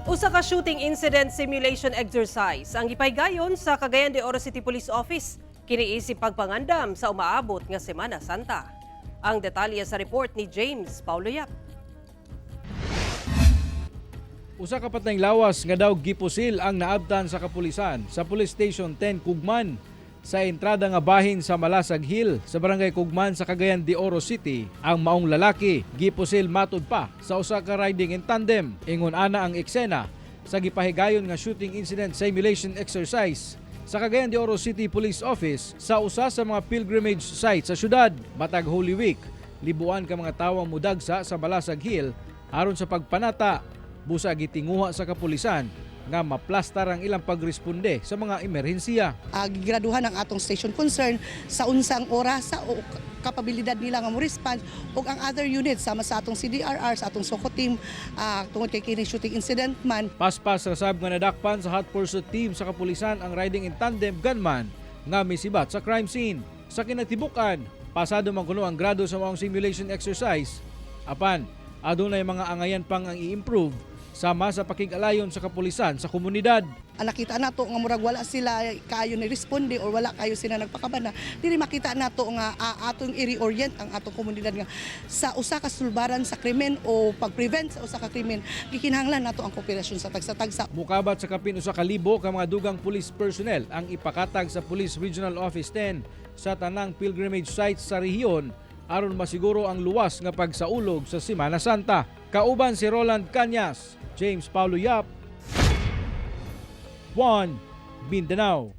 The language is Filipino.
Usa ka shooting incident simulation exercise ang gipaygayon sa Cagayan de Oro City Police Office kiniisip pagpangandam sa umaabot nga Semana Santa. Ang detalye sa report ni James Paulo Yap. Usa ka patayng lawas nga daw gipusil ang naabtan sa kapulisan sa Police Station 10 Kugman sa entrada nga bahin sa Malasag Hill sa Barangay Kugman sa Cagayan de Oro City. Ang maong lalaki gipusil matud pa sa usa ka riding in tandem. Ingon ana ang eksena sa gipahigayon nga shooting incident simulation exercise sa Cagayan de Oro City Police Office sa usa sa mga pilgrimage site sa syudad. Matag Holy Week, libuan ka mga tawang mudagsa sa Malasag Hill aron sa pagpanata. Busa gitinguha sa kapulisan nga maplastar ang ilang pagresponde sa mga emerhensiya. Gigraduhan ang atong station concern sa unsang oras sa kapabilidad nila nga mo respond ug ang other units sama sa atong CDRR, sa atong SOCO team tungod kay kini shooting incident man. Paspas rasab nga nadakpan sa hot pursuit team sa kapulisan ang riding in tandem gunman nga misibat sa crime scene. Sa kinatibukan, pasado man kuno ang grado sa maong simulation exercise. Apan, adunay mga angayan pang ang i-improve sama sa pakig-alayon sa kapulisan sa komunidad. Nakita nato nga murag wala sila kaayo ni responde or wala kayo sila nagpakabana. Dili makita nato nga atong i-reorient ang atong komunidad nga sa usa ka sulbaran sa krimen o pag-prevent sa usa ka krimen, gikinahanglan nato ang kooperasyon sa tagsa-tagsa. Mukabat sa kapin usa ka libo ka mga dugang police personnel ang ipakatag sa Police Regional Office 10 sa tanang pilgrimage sites sa rehiyon aron masiguro ang luwas nga pagsaulog sa Semana Santa. Kauban si Roland Cañas, James Paulo Yap, 1 Mindanao.